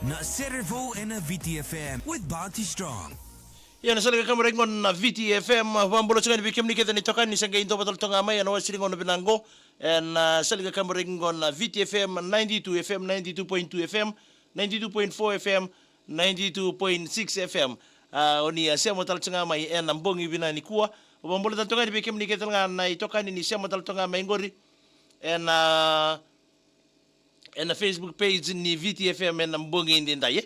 Na Serevou and a VTFM with Barty Strong. Yan sa kamu ringon na VTFM pambulo sa bikim ni kita ni tokan ni sangga into batal tong amay ano silingon na binanggo and sa kamu ringon na VTFM 92 FM 92.2 FM 92.4 FM 92.6 FM oni siya mo tal tong amay and ambong ibina ni kuwa pambulo tal tong bikim ni kita nga na itokan ni siya mo tal tong amay ngori and na Facebook page ni VTFM en ambongi ndi ndaye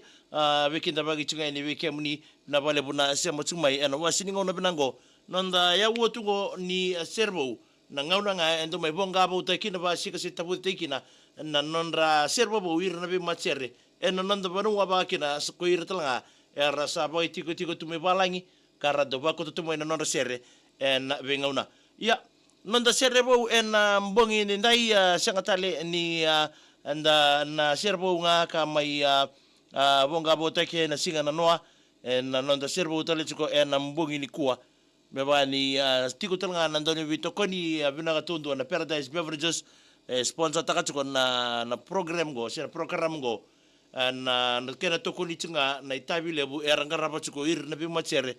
wekinda bagi chunga ni wekem ni na pale buna sema chumai en wasiningo na binango nonda ya wotungo ni Serevou na ngauna nga endo mai bonga voqa-voutaki na ba sika sita kina na nondra Serevou ir na vei-matasere en nonda vanua ba kina ko ir talanga era sa vaka-i-tikotiko tume balangi kara do ba ko tume na nondra sere en vengauna ya nonda Serevou en ambongi ndi ndai sangatale ni na Serevou nga ka mai voqa-voutaki na singa na noa na nonda Serevou tale tuko na mbongi ni kuwa meba ni tiko talanga na ndoni vitokoni vinaga tundu na Paradise Beverages sponsor takatuko na program go na kena tokoni tunga na itabi lebu rangarapa tuko ir na vei-matasere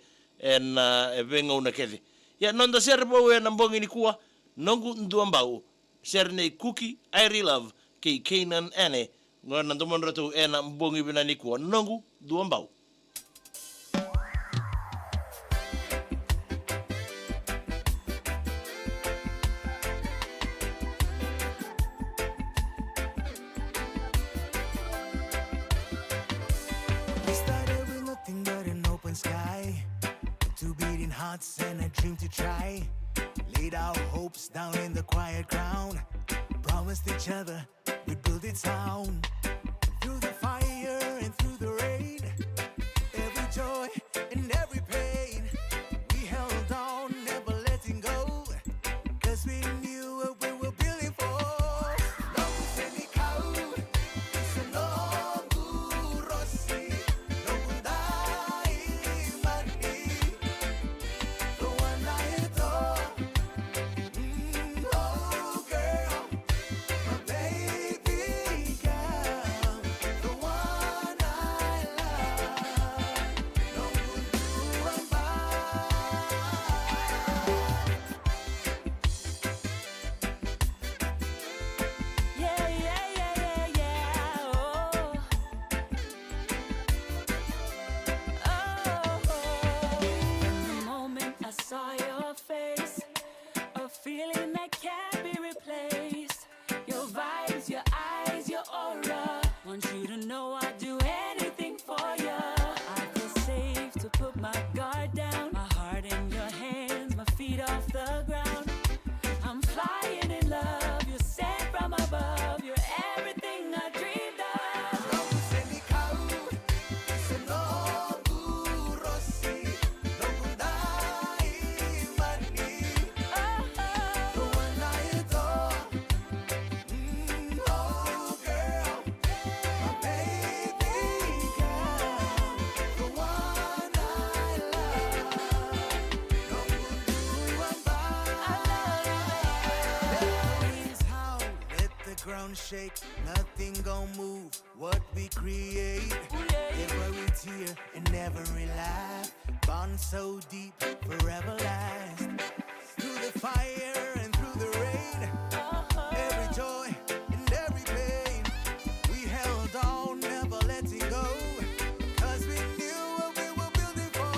na venga una keve ya nonda Serevou na mbongi ni kuwa nongu nduambau serne cookie I love kei kainan ane ngona ndomon ratu ena mbongi binani kuwa nongu duambau We started with nothing but an open sky, two beating hearts and a dream to try. Laid our hopes down in the quiet ground, promised each other we'd build it sound. Through the fire and through the rain, every joy and every pain, we held on, never letting go, 'cause we knew what we were building for. Feeling that can't be replaced. Your vibes, your eyes, your aura. Want you to know I'd do anything for you. I feel safe to put my guard down. My heart in your hands, my feet off the ground. I'm flying in love, you're sent from above. You're everything I dreamed of. Ground shake, nothing gon' move what we create. Never with tear and never in life. Bond so deep, forever last. Through the fire and through the rain, every joy and every pain, we held on, never letting go, 'cause we knew what we were building for.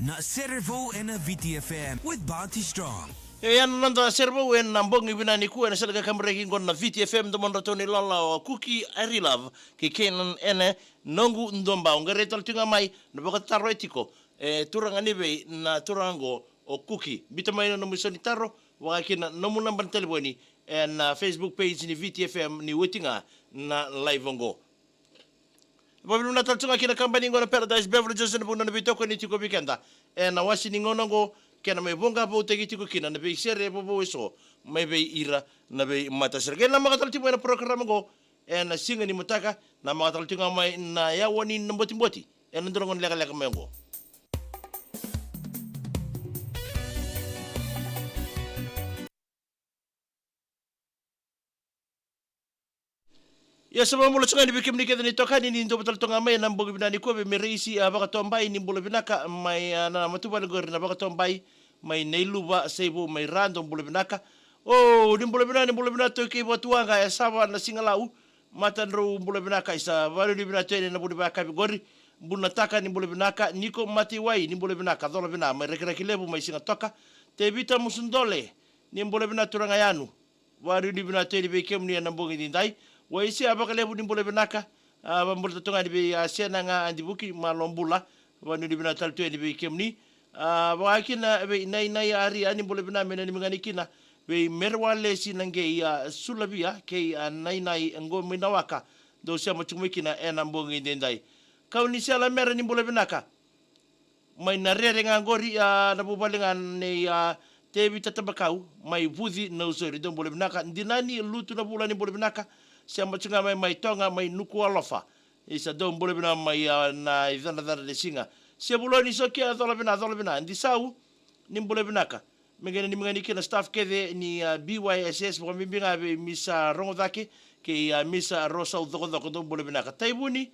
na Serevou en VTFM with Bounty Strong. Yan nanda Serevou en nambongi binani ku en salaga kamreki ngon na VTFM do mondo toni lala o kuki I love ki kenan ene nongu ndomba ngaretal tinga mai no voqa-voutaki etiko turanga nibe na turango o kuki bitamaina no misoni taro wakina no munamba telefoni en Facebook page ni VTFM ni wetinga na live ngo. Babilu na taltunga kina kambani ngona Paradise Beverages na buna na bitoko ni tiko bikenda na wasi ni ngona ngo kena me bonga voqa-voutaki tiko kina na be sere vovou so me be ira na vei-matasere kena magatal tipo na program ngo na singa ni mutaka na magatal tinga mai na yauwa ni mboti en ndrongon lega mengo. Ya sababu mula sungai dibikin ni kita ni tokan ini untuk betul tengah mai nambo binani ko be merisi voqa-voutaki ni bulu binaka mai na matubal gor na voqa-voutaki mai neiluba sebo mai random bulu binaka oh ni bulu binata ke botuanga ya sawa na singalau matan ro bulu binaka isa baru di binata ni na bulu binaka gori bunataka ni bulu binaka niko mati wai ni bulu binaka dola bina mai rekra kilebu mai singa toka te bita musundole ni bulu binata turanga yanu baru di binata ni be kem ni na bongi dindai waisi abakalebu ni bulu binaka bambulu tonga di be sena nga andibuki malombula wanu di binata tu di be kem ni wakina be nai ari ani bulu binama mena ni mengani kina be merwale sinange ya sulabia ke nai ngo minawaka do sia machumikina enambongi dendai kau ni sala mera ni bulu binaka mai narere ngangori na bubalingan ni tebi tatabakau mai vuzi na usori do bulu binaka dinani lutu na bula ni bulu binaka sia macunga mai tonga mai nuku alofa isa do bulu binama mai na idana de singa sia buloni sokia dola bina ndi sau ni bulu binaka mengene ni mengani kina staff kede ni BYSS bo mimbinga be misa rongodaki ke misa rosa udoko do bulu binaka taibuni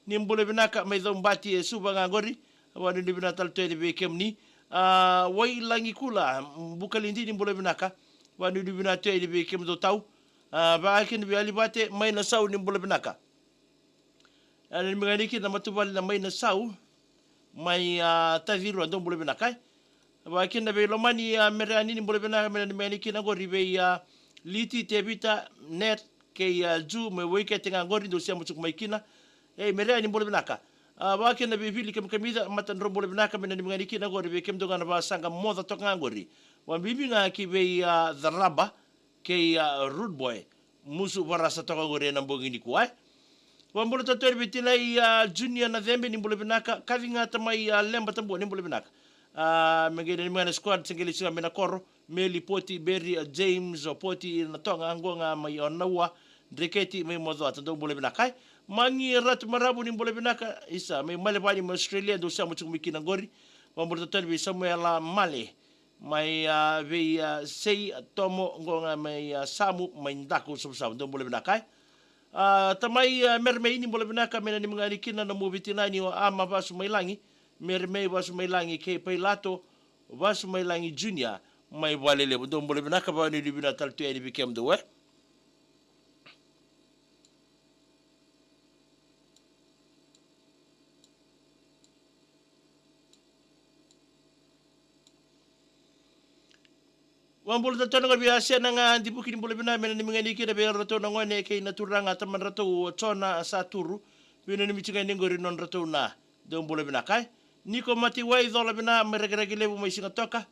ni bulu binaka mai do mbati suba ngangori wanu ni binatal tede be kemni wai langi kula bukalindi ni bulu binaka wanu ni binatede be kem do tau baakin bi alibate mai na sau ni bulu binaka ani mengani kina matubal na mai na sau mai taviru do bulu binaka baakin na be lomani merani ni bulu binaka meni kina gori be liti tebita net ke ju me weke tenga gori do sia mutuk mai kina merani bulu binaka baakin na be vili kem kamida matan ro bulu binaka meni mengani kina gori be kem do gana ba sanga moda to ngangori wa bibinga ki be dharaba ke rude boy musu barasa to gori na mbogini kuai wambulu tatori bitina junior na zembe ni bulu binaka kavinga tamai lemba tambo ni bulu binaka mengene ni mana squad singeli singa mena koro meli poti berry James poti na tonga angonga mai onawa dreketi mai mozo ata do bulu binaka mangi rat marabu ni bulu binaka isa mai male bani mo Australia do sa mutuk mikina gori wambulu tatori bi Samuel male mai ve sei tomo ngonga mai samu mai ndaku subsa do bulu binaka tamai mermei ni bulu binaka mena ni mengani kina na mubitina ni ama basu mai langi mermei basu mai langi ke pailato basu mai langi junior mai walele do bulu binaka ba ni binatal tu edi bikem do we wambulu tatona ngor biasa nanga dibuki ni bulu binama mena ni mengani kina be rato na ngone ke naturanga taman rato chona saturu bina ni michinga ni ngori non rato na do bulu binaka niko mati wai dola bina meregerege lebu mai singa toka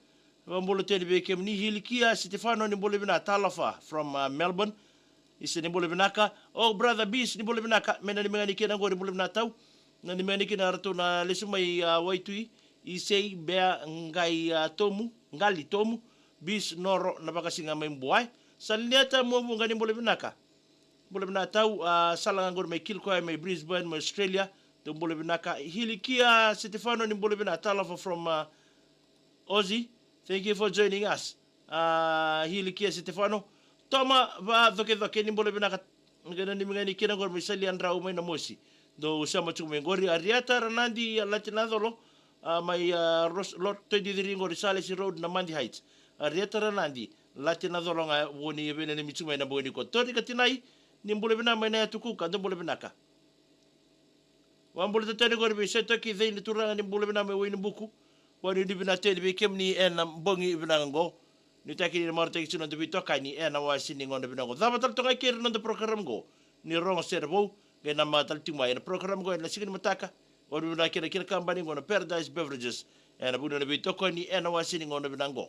wambulu tedi be kem ni hilikia Stefano ni bulu binaka talafa from Melbourne isi ni bulu binaka oh brother Beast ni bulu binaka mena ni mengani kina ngori bulu binaka tau na ni mengani kina rato na lesu mai waitui isei bea ngai ngali tomu bis noro na bakasinga mai mbuai saliata mo ngani bulu binaka tau salanga ngor mai kilko mai Brisbane mai Australia do bulu binaka hilikia Stefano ni bulu binaka talafa from Aussie thank you for joining us hilikia Stefano toma ba doke ni bulu binaka ngani kina ngor mai salian rau mai na mosi do sama chume ngori ariata ranandi latinadolo mai lot 23 ngori Sales Road na Mandi Heights retara nandi latina dolonga woni bene ni mituma na boni ko tori katinai ni bulu binama na tukuka do bulu binaka wambulu tatani gor bi seto ki dei ni turanga ni bulu binama woni buku wani di bina te di kem ni en bongi binango ni taki ni morte ki sunan de toka ni en wa sini ngon binango da batal to kir non de program go ni rong Serevou ge na matal tingwa en program go en la sigin mataka wani bina kira kambani ngon Paradise Beverages en abu na bi toko ni en wa sini ngon binango